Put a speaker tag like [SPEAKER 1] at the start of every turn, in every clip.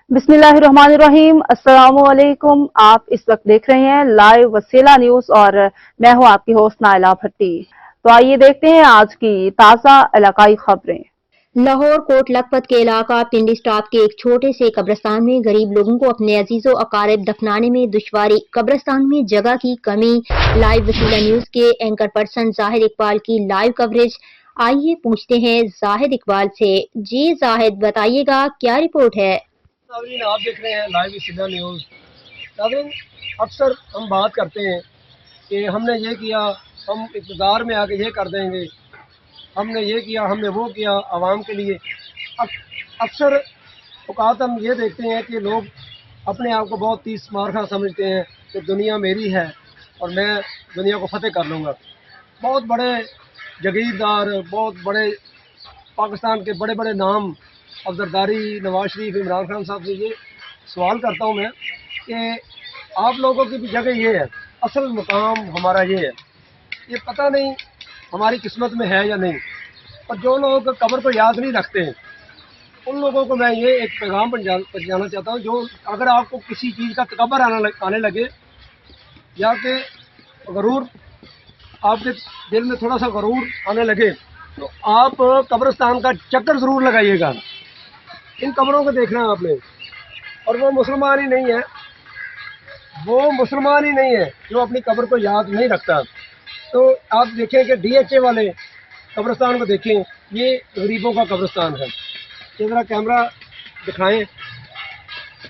[SPEAKER 1] बिस्मिल्लाहिर्रहमानिर्रहीम। अस्सलामुअलैकुम। आप इस वक्त देख रहे हैं लाइव वसीला न्यूज और मैं हूं आपकी होस्ट नाइला भट्टी। तो आइए देखते हैं आज की ताज़ा इलाकाई खबरें।
[SPEAKER 2] लाहौर कोट लखपत के इलाका पिंडी स्टाफ के एक छोटे से कब्रिस्तान में गरीब लोगों को अपने अजीजों अकारिब दफनाने में दुश्वारी, कब्रिस्तान में जगह की कमी। लाइव वसीला न्यूज के एंकर पर्सन जाहिद इकबाल की लाइव कवरेज। आइए पूछते हैं जाहिद इकबाल से। जी जाहिद, बताइएगा क्या रिपोर्ट है।
[SPEAKER 3] नाज़रीन, आप देख रहे हैं लाइव वसीला न्यूज। नाज़रीन, अक्सर हम बात करते हैं कि हमने ये किया, हम इक़्तिदार में आके ये कर देंगे, हमने ये किया, हमने वो किया आवाम के लिए। अक्सर औक़ात हम ये देखते हैं कि लोग अपने आप को बहुत तीस मारखा समझते हैं कि दुनिया मेरी है और मैं दुनिया को फतेह कर लूँगा। बहुत बड़े जगीरदार, बहुत बड़े पाकिस्तान के बड़े बड़े नाम, अब जरदारी, नवाज शरीफ, इमरान खान साहब से ये सवाल करता हूँ मैं कि आप लोगों की भी जगह ये है, असल मुकाम हमारा ये है। ये पता नहीं हमारी किस्मत में है या नहीं। और जो लोग कब्र को याद नहीं रखते हैं उन लोगों को मैं ये एक पैगाम पहुँचाना चाहता हूँ, जो अगर आपको किसी चीज़ का तकब्बुर आने लगे या कि गरूर, आपके दिल में थोड़ा सा गरूर आने लगे, तो आप कब्रिस्तान का चक्कर ज़रूर लगाइएगा। इन कब्रों को देखना है आपने। और वो मुसलमान ही नहीं है, वो मुसलमान ही नहीं है जो अपनी कब्र को याद नहीं रखता। तो आप देखें कि DHA वाले कब्रिस्तान को देखें, ये गरीबों का कब्रिस्तान है। ये ज़रा कैमरा दिखाएं,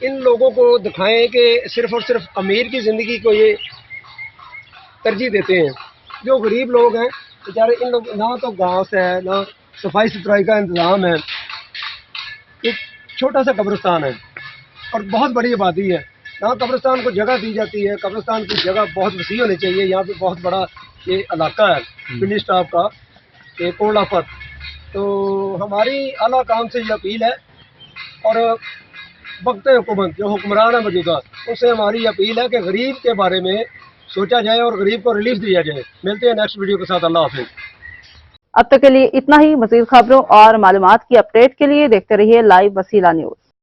[SPEAKER 3] इन लोगों को दिखाएं कि सिर्फ़ और सिर्फ अमीर की ज़िंदगी को ये तरजीह देते हैं। जो गरीब लोग हैं बेचारे, इन लोग ना तो घास है, ना सफाई सुथराई का इंतज़ाम है। एक छोटा सा कब्रिस्तान है और बहुत बड़ी आबादी है। यहाँ कब्रिस्तान को जगह दी जाती है, कब्रिस्तान की जगह बहुत वसी होनी चाहिए। यहाँ पे बहुत बड़ा ये इलाका है पिंडी स्टाफ का, ये कोट लखपत। तो हमारी आला काम से ये अपील है और वक्त हुकूमत जो हुक्मरान है मौजूदा, उससे हमारी अपील है कि गरीब के बारे में सोचा जाए और गरीब को रिलीफ दिया जाए। मिलते हैं नेक्स्ट वीडियो के साथ। अल्लाह हाफिज़।
[SPEAKER 1] अब तक के लिए इतना ही। मज़ीद खबरों और मालूमात की अपडेट के लिए देखते रहिए लाइव वसीला न्यूज।